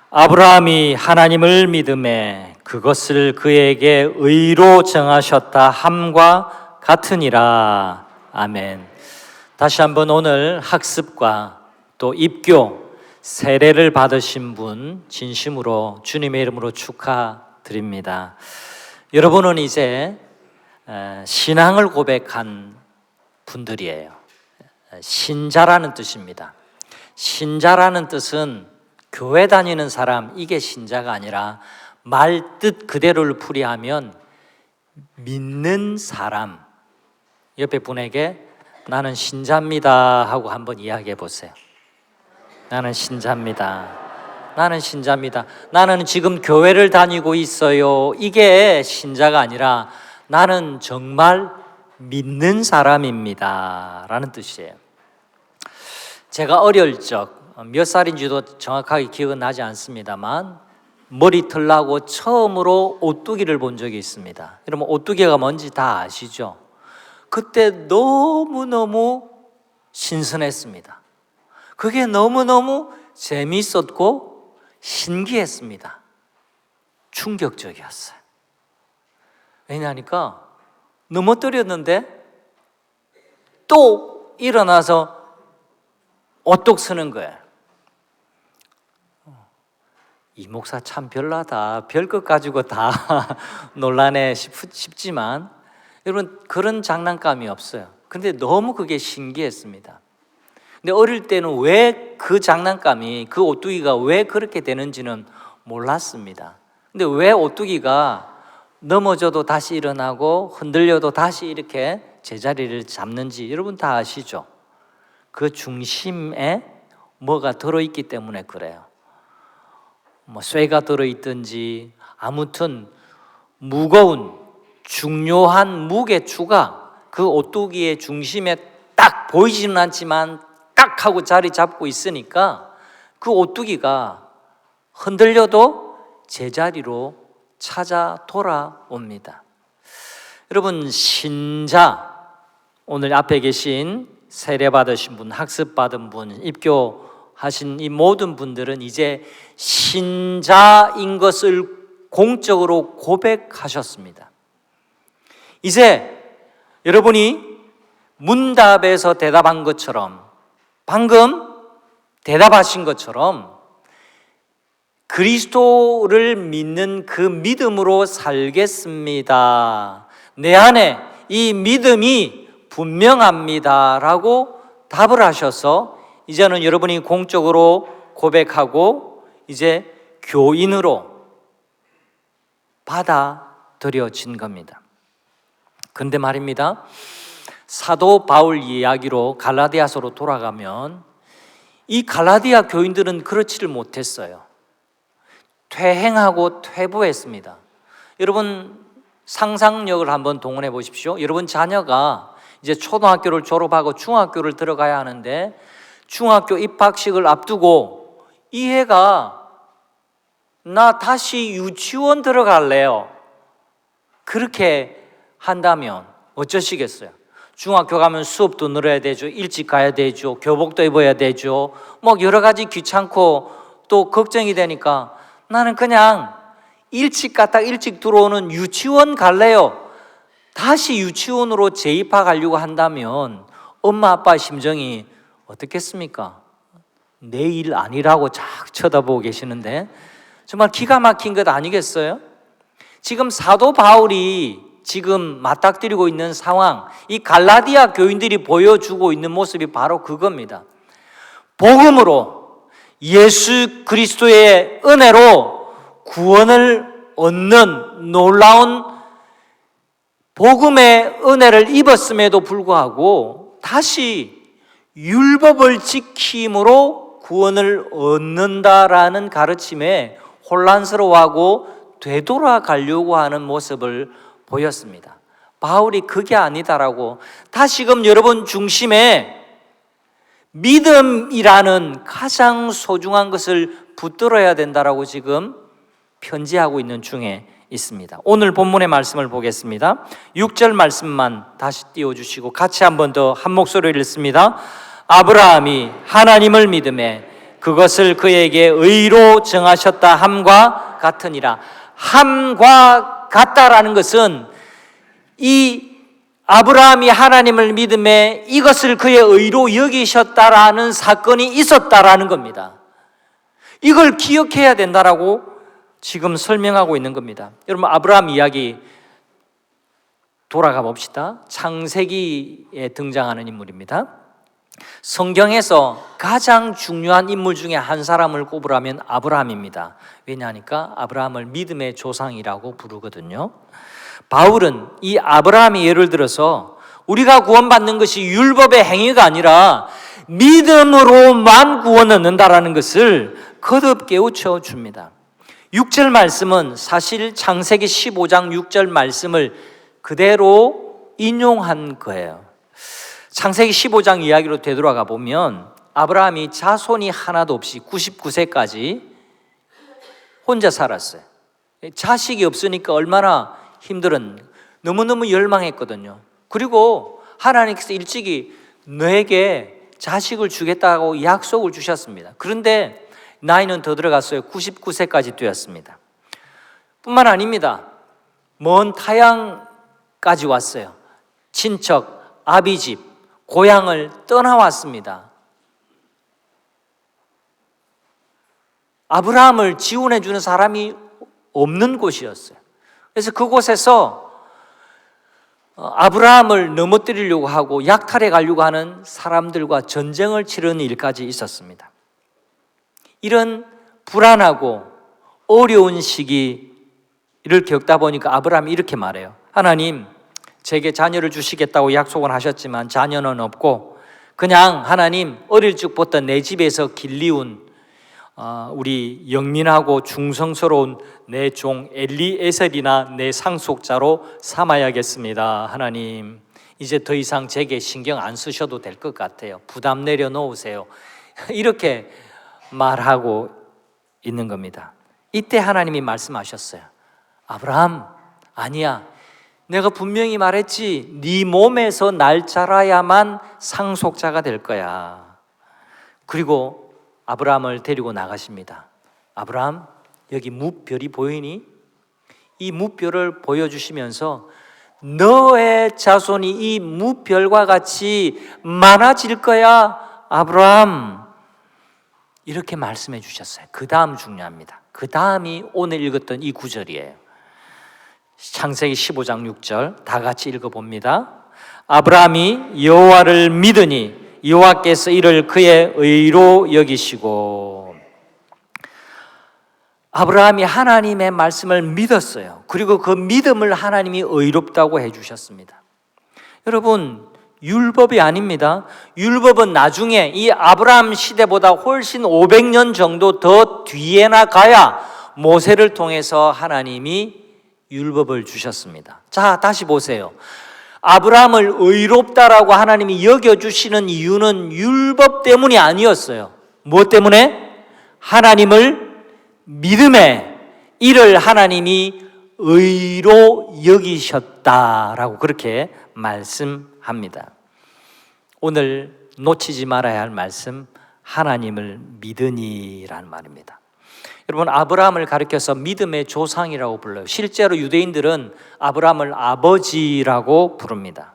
아브라함이 하나님을 믿음에 그것을 그에게 의로 정하셨다 함과 같으니라. 아멘. 다시 한번 오늘 학습과 또 입교, 세례를 받으신 분 진심으로 주님의 이름으로 축하드립니다. 여러분은 이제 신앙을 고백한 분들이에요. 신자라는 뜻입니다. 신자라는 뜻은 교회 다니는 사람, 이게 신자가 아니라 말뜻 그대로를 풀이하면 믿는 사람. 옆에 분에게 나는 신자입니다 하고 한번 이야기해 보세요. 나는 신자입니다. 나는 신자입니다. 나는 지금 교회를 다니고 있어요. 이게 신자가 아니라 나는 정말 믿는 사람입니다 라는 뜻이에요. 제가 어릴 적 몇 살인지도 정확하게 기억은 나지 않습니다만 머리털 나고 처음으로 오뚜기를 본 적이 있습니다. 여러분 오뚜기가 뭔지 다 아시죠? 그때 너무너무 신선했습니다. 그게 너무너무 재미있었고 신기했습니다. 충격적이었어요. 왜냐하니까 넘어뜨렸는데 또 일어나서 오뚝 서는 거예요. 이 목사 참 별나다. 별것 가지고 다 논란해 싶지만 여러분 그런 장난감이 없어요. 근데 너무 그게 신기했습니다. 근데 어릴 때는 왜 그 장난감이, 그 오뚜기가 왜 그렇게 되는지는 몰랐습니다. 근데 왜 오뚜기가 넘어져도 다시 일어나고 흔들려도 다시 이렇게 제자리를 잡는지 여러분 다 아시죠? 그 중심에 뭐가 들어있기 때문에 그래요. 뭐 쇠가 들어있든지 아무튼 무거운 중요한 무게추가 그 오뚜기의 중심에 딱 보이지는 않지만 딱 하고 자리 잡고 있으니까 그 오뚜기가 흔들려도 제자리로 찾아 돌아옵니다. 여러분 신자, 오늘 앞에 계신 세례 받으신 분, 학습 받은 분, 입교하신 이 모든 분들은 이제 신자인 것을 공적으로 고백하셨습니다. 이제 여러분이 문답에서 대답한 것처럼, 방금 대답하신 것처럼 그리스도를 믿는 그 믿음으로 살겠습니다. 내 안에 이 믿음이 분명합니다 라고 답을 하셔서 이제는 여러분이 공적으로 고백하고 이제 교인으로 받아들여진 겁니다. 근데 말입니다, 사도 바울 이야기로 갈라디아서로 돌아가면 이 갈라디아 교인들은 그렇지를 못했어요. 퇴행하고 퇴보했습니다. 여러분 상상력을 한번 동원해 보십시오. 여러분 자녀가 이제 초등학교를 졸업하고 중학교를 들어가야 하는데 중학교 입학식을 앞두고 이 애가 나 다시 유치원 들어갈래요. 그렇게 한다면 어쩌시겠어요? 중학교 가면 수업도 늘어야 되죠. 일찍 가야 되죠. 교복도 입어야 되죠. 뭐 여러 가지 귀찮고 또 걱정이 되니까 나는 그냥 일찍 갔다 일찍 들어오는 유치원 갈래요. 다시 유치원으로 재입학하려고 한다면 엄마 아빠의 심정이 어떻겠습니까? 내 일 아니라고 쫙 쳐다보고 계시는데 정말 기가 막힌 것 아니겠어요? 지금 사도 바울이 지금 맞닥뜨리고 있는 상황, 이 갈라디아 교인들이 보여주고 있는 모습이 바로 그겁니다. 복음으로 예수 그리스도의 은혜로 구원을 얻는 놀라운 복음의 은혜를 입었음에도 불구하고 다시 율법을 지킴으로 구원을 얻는다라는 가르침에 혼란스러워하고 되돌아가려고 하는 모습을 보였습니다. 바울이 그게 아니다라고 다시금 여러분 중심에 믿음이라는 가장 소중한 것을 붙들어야 된다라고 지금 편지하고 있는 중에 있습니다. 오늘 본문의 말씀을 보겠습니다. 6절 말씀만 다시 띄워주시고 같이 한 번 더 한 목소리로 읽습니다. 아브라함이 하나님을 믿음에 그것을 그에게 의로 정하셨다 함과 같으니라. 함과 같다라는 것은 이 아브라함이 하나님을 믿음에 이것을 그의 의로 여기셨다라는 사건이 있었다라는 겁니다. 이걸 기억해야 된다라고 지금 설명하고 있는 겁니다. 여러분, 아브라함 이야기 돌아가 봅시다. 창세기에 등장하는 인물입니다. 성경에서 가장 중요한 인물 중에 한 사람을 꼽으라면 아브라함입니다. 왜냐하니까 아브라함을 믿음의 조상이라고 부르거든요. 바울은 이 아브라함이 예를 들어서 우리가 구원받는 것이 율법의 행위가 아니라 믿음으로만 구원 얻는다라는 것을 거듭 깨우쳐 줍니다. 6절 말씀은 사실 창세기 15장 6절 말씀을 그대로 인용한 거예요. 창세기 15장 이야기로 되돌아가 보면 아브라함이 자손이 하나도 없이 99세까지 혼자 살았어요. 자식이 없으니까 얼마나 힘들은, 너무너무 열망했거든요. 그리고 하나님께서 일찍이 너에게 자식을 주겠다고 약속을 주셨습니다. 그런데 나이는 더 들어갔어요. 99세까지 되었습니다. 뿐만 아닙니다. 먼 타양까지 왔어요. 친척, 아비집, 고향을 떠나왔습니다. 아브라함을 지원해 주는 사람이 없는 곳이었어요. 그래서 그곳에서 아브라함을 넘어뜨리려고 하고 약탈해 가려고 하는 사람들과 전쟁을 치르는 일까지 있었습니다. 이런 불안하고 어려운 시기를 겪다 보니까 아브라함이 이렇게 말해요. 하나님, 제게 자녀를 주시겠다고 약속은 하셨지만 자녀는 없고 그냥 하나님 어릴 적부터 내 집에서 길리운 우리 영민하고 충성스러운 내 종 엘리에셀이나 내 상속자로 삼아야겠습니다. 하나님, 이제 더 이상 제게 신경 안 쓰셔도 될 것 같아요. 부담 내려놓으세요. 이렇게 말하고 있는 겁니다. 이때 하나님이 말씀하셨어요. 아브라함, 아니야. 내가 분명히 말했지. 네 몸에서 날 자라야만 상속자가 될 거야. 그리고 아브라함을 데리고 나가십니다. 아브라함, 여기 무별이 보이니? 이 무별을 보여주시면서 너의 자손이 이 무별과 같이 많아질 거야, 아브라함. 이렇게 말씀해 주셨어요. 그 다음 중요합니다. 그 다음이 오늘 읽었던 이 구절이에요. 창세기 15장 6절 다 같이 읽어봅니다. 아브라함이 여호와를 믿으니 여호와께서 이를 그의 의로 여기시고. 아브라함이 하나님의 말씀을 믿었어요. 그리고 그 믿음을 하나님이 의롭다고 해주셨습니다. 여러분, 율법이 아닙니다. 율법은 나중에 이 아브라함 시대보다 훨씬 500년 정도 더 뒤에나 가야 모세를 통해서 하나님이 율법을 주셨습니다. 자, 다시 보세요. 아브라함을 의롭다라고 하나님이 여겨주시는 이유는 율법 때문이 아니었어요. 무엇 때문에? 하나님을 믿음에 이를 하나님이 의로 여기셨다라고 그렇게 말씀합니다. 오늘 놓치지 말아야 할 말씀, 하나님을 믿으니라는 말입니다. 여러분, 아브라함을 가리켜서 믿음의 조상이라고 불러요. 실제로 유대인들은 아브라함을 아버지라고 부릅니다.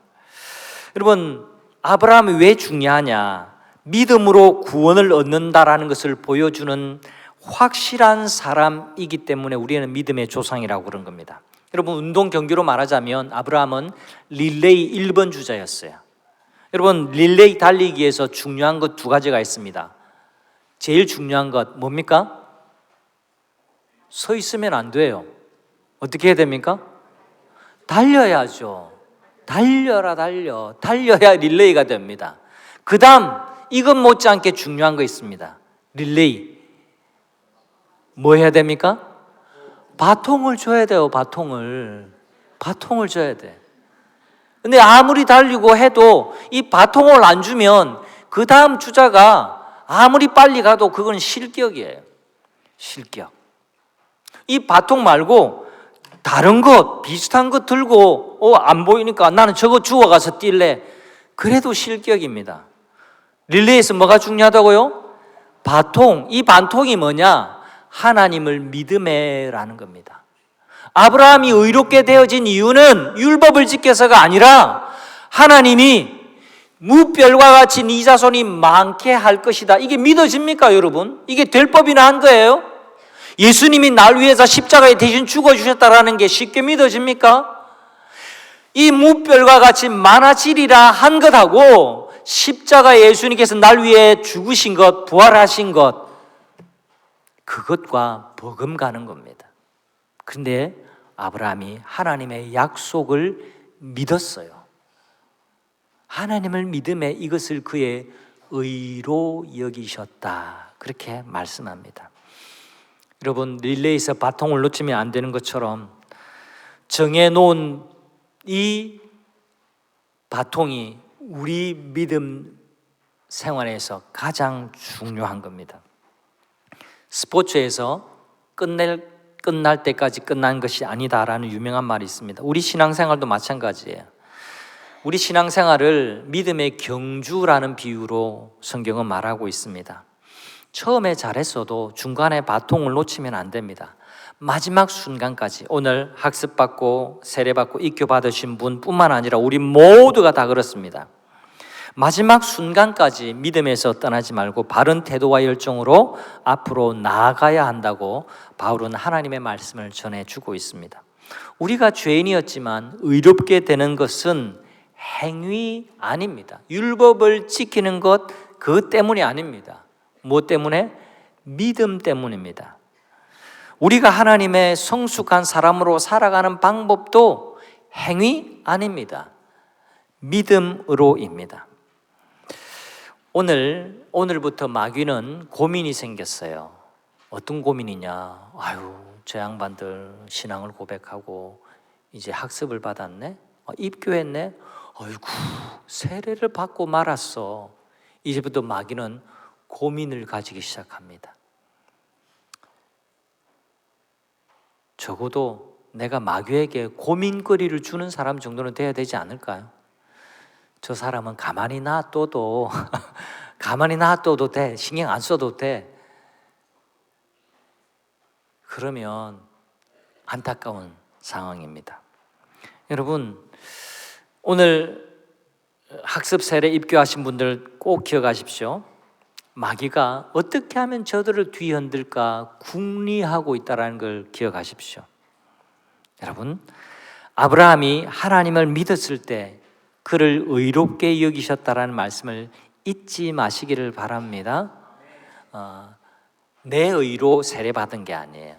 여러분, 아브라함이 왜 중요하냐? 믿음으로 구원을 얻는다라는 것을 보여주는 확실한 사람이기 때문에 우리는 믿음의 조상이라고 그런 겁니다. 여러분, 운동 경기로 말하자면 아브라함은 릴레이 1번 주자였어요. 여러분, 릴레이 달리기에서 중요한 것 두 가지가 있습니다. 제일 중요한 것 뭡니까? 서 있으면 안 돼요. 어떻게 해야 됩니까? 달려야죠. 달려야 릴레이가 됩니다. 그 다음, 이것 못지않게 중요한 거 있습니다. 릴레이. 뭐 해야 됩니까? 바통을 줘야 돼요. 바통을 줘야 돼. 근데 아무리 달리고 해도 이 바통을 안 주면 그 다음 주자가 아무리 빨리 가도 그건 실격이에요. 실격. 이 바통 말고 다른 것, 비슷한 것 들고 안 보이니까 나는 저거 주워 가서 뛸래. 그래도 실격입니다. 릴레이에서 뭐가 중요하다고요? 바통, 이 반통이 뭐냐? 하나님을 믿음에라는 겁니다. 아브라함이 의롭게 되어진 이유는 율법을 지켜서가 아니라 하나님이 무별과 같이 네 자손이 많게 할 것이다. 이게 믿어집니까, 여러분? 이게 될 법이나 한 거예요? 예수님이 날 위해서 십자가에 대신 죽어주셨다라는 게 쉽게 믿어집니까? 이 무별과 같이 많아지리라 한 것하고 십자가에 예수님께서 날 위해 죽으신 것, 부활하신 것, 그것과 버금가는 겁니다. 그런데 아브라함이 하나님의 약속을 믿었어요. 하나님을 믿음에 이것을 그의 의로 여기셨다. 그렇게 말씀합니다. 여러분, 릴레이에서 바통을 놓치면 안 되는 것처럼 정해놓은 이 바통이 우리 믿음 생활에서 가장 중요한 겁니다. 스포츠에서 끝날 때까지 끝난 것이 아니다라는 유명한 말이 있습니다. 우리 신앙생활도 마찬가지예요. 우리 신앙생활을 믿음의 경주라는 비유로 성경은 말하고 있습니다. 처음에 잘했어도 중간에 바통을 놓치면 안 됩니다. 마지막 순간까지. 오늘 학습받고 세례받고 입교 받으신 분뿐만 아니라 우리 모두가 다 그렇습니다. 마지막 순간까지 믿음에서 떠나지 말고 바른 태도와 열정으로 앞으로 나아가야 한다고 바울은 하나님의 말씀을 전해주고 있습니다. 우리가 죄인이었지만 의롭게 되는 것은 행위 아닙니다. 율법을 지키는 것 그것 때문이 아닙니다. 무엇 때문에? 믿음 때문입니다. 우리가 하나님의 성숙한 사람으로 살아가는 방법도 행위 아닙니다. 믿음으로입니다. 오늘부터 마귀는 고민이 생겼어요. 어떤 고민이냐? 아유, 저 양반들 신앙을 고백하고 이제 학습을 받았네? 입교했네? 아이고, 세례를 받고 말았어. 이제부터 마귀는 고민을 가지기 시작합니다. 적어도 내가 마귀에게 고민거리를 주는 사람 정도는 돼야 되지 않을까요? 저 사람은 가만히 놔둬도 돼. 신경 안 써도 돼. 그러면 안타까운 상황입니다. 여러분, 오늘 학습 세례 입교하신 분들 꼭 기억하십시오. 마귀가 어떻게 하면 저들을 뒤흔들까 궁리하고 있다는 걸 기억하십시오. 여러분, 아브라함이 하나님을 믿었을 때 그를 의롭게 여기셨다라는 말씀을 잊지 마시기를 바랍니다. 내 의로 세례받은 게 아니에요.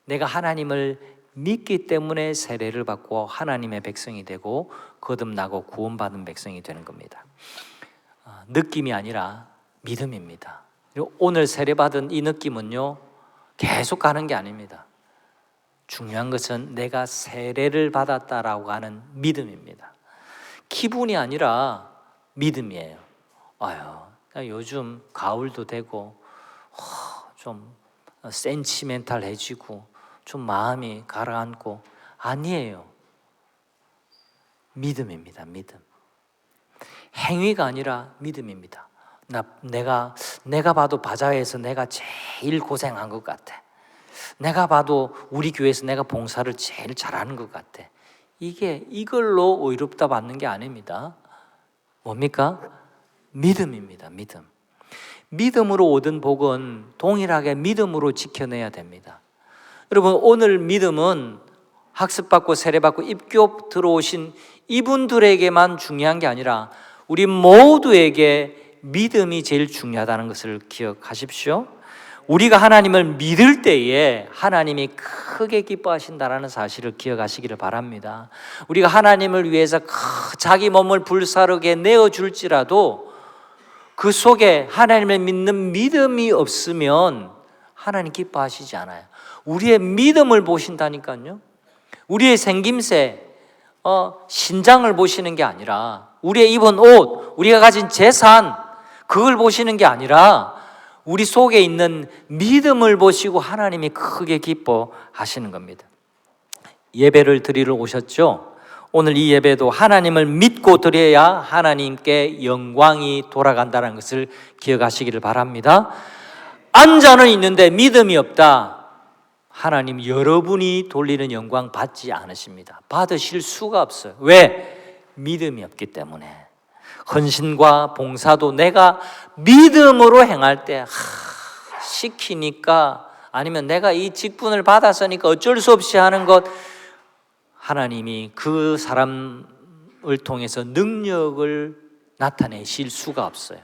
내가 하나님을 믿기 때문에 세례를 받고 하나님의 백성이 되고 거듭나고 구원받은 백성이 되는 겁니다. 느낌이 아니라 믿음입니다. 그리고 오늘 세례받은 이 느낌은요, 계속 가는 게 아닙니다. 중요한 것은 내가 세례를 받았다라고 하는 믿음입니다. 기분이 아니라 믿음이에요. 요즘 가을도 되고 좀 센치멘탈해지고 좀 마음이 가라앉고, 아니에요. 믿음입니다. 믿음. 행위가 아니라 믿음입니다. 내가 봐도 바자회에서 내가 제일 고생한 것 같아. 내가 봐도 우리 교회에서 내가 봉사를 제일 잘하는 것 같아. 이걸로 의롭다 받는 게 아닙니다. 뭡니까? 믿음입니다. 믿음. 믿음으로 얻은 복은 동일하게 믿음으로 지켜내야 됩니다. 여러분, 오늘 믿음은 학습받고 세례받고 입교 들어오신 이분들에게만 중요한 게 아니라 우리 모두에게 믿음이 제일 중요하다는 것을 기억하십시오. 우리가 하나님을 믿을 때에 하나님이 크게 기뻐하신다는 사실을 기억하시기를 바랍니다. 우리가 하나님을 위해서 자기 몸을 불사르게 내어줄지라도 그 속에 하나님을 믿는 믿음이 없으면 하나님 기뻐하시지 않아요. 우리의 믿음을 보신다니까요. 우리의 생김새, 신장을 보시는 게 아니라, 우리의 입은 옷, 우리가 가진 재산, 그걸 보시는 게 아니라 우리 속에 있는 믿음을 보시고 하나님이 크게 기뻐하시는 겁니다. 예배를 드리러 오셨죠? 오늘 이 예배도 하나님을 믿고 드려야 하나님께 영광이 돌아간다는 것을 기억하시기를 바랍니다. 앉아는 있는데 믿음이 없다. 하나님 여러분이 돌리는 영광 받지 않으십니다. 받으실 수가 없어요. 왜? 믿음이 없기 때문에. 헌신과 봉사도 내가 믿음으로 행할 때 시키니까, 아니면 내가 이 직분을 받았으니까 어쩔 수 없이 하는 것, 하나님이 그 사람을 통해서 능력을 나타내실 수가 없어요.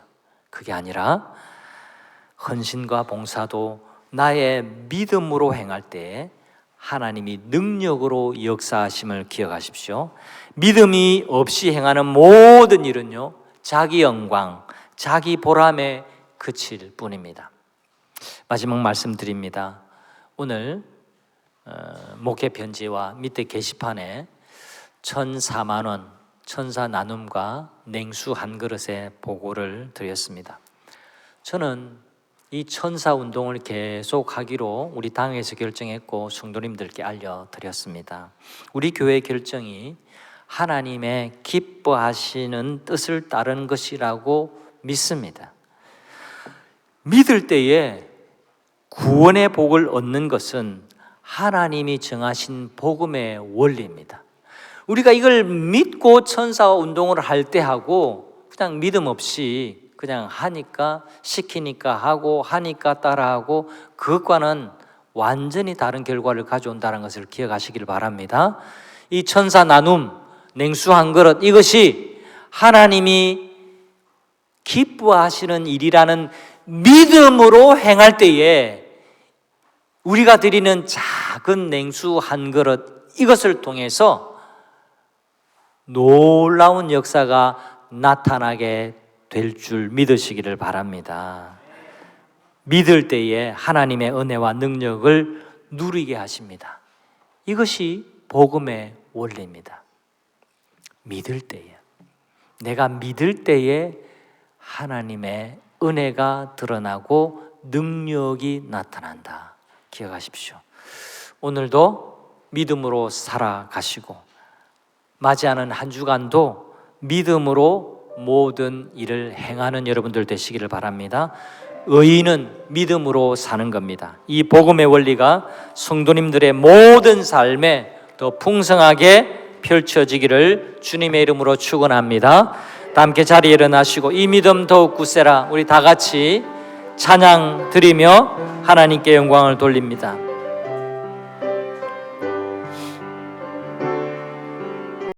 그게 아니라 헌신과 봉사도 나의 믿음으로 행할 때 하나님이 능력으로 역사하심을 기억하십시오. 믿음이 없이 행하는 모든 일은요, 자기 영광, 자기 보람에 그칠 뿐입니다. 마지막 말씀드립니다. 오늘 목회 편지와 밑에 게시판에 1,004만 원 천사 나눔과 냉수 한 그릇의 보고를 드렸습니다. 저는 이 천사 운동을 계속 하기로 우리 당에서 결정했고 성도님들께 알려드렸습니다. 우리 교회 결정이 하나님의 기뻐하시는 뜻을 따르는 것이라고 믿습니다. 믿을 때에 구원의 복을 얻는 것은 하나님이 정하신 복음의 원리입니다. 우리가 이걸 믿고 천사 운동을 할 때 하고 그냥 믿음 없이 그냥 하니까, 시키니까 하고, 하니까 따라하고, 그것과는 완전히 다른 결과를 가져온다는 것을 기억하시길 바랍니다. 이 천사 나눔, 냉수 한 그릇, 이것이 하나님이 기뻐하시는 일이라는 믿음으로 행할 때에 우리가 드리는 작은 냉수 한 그릇, 이것을 통해서 놀라운 역사가 나타나게 될 줄 믿으시기를 바랍니다. 믿을 때에 하나님의 은혜와 능력을 누리게 하십니다. 이것이 복음의 원리입니다. 믿을 때에, 내가 믿을 때에 하나님의 은혜가 드러나고 능력이 나타난다. 기억하십시오. 오늘도 믿음으로 살아가시고 맞이하는 한 주간도 믿음으로 모든 일을 행하는 여러분들 되시기를 바랍니다. 의인은 믿음으로 사는 겁니다. 이 복음의 원리가 성도님들의 모든 삶에 더 풍성하게 펼쳐지기를 주님의 이름으로 축원합니다. 다 함께 자리에 일어나시고 이 믿음 더욱 굳세라, 우리 다 같이 찬양 드리며 하나님께 영광을 돌립니다.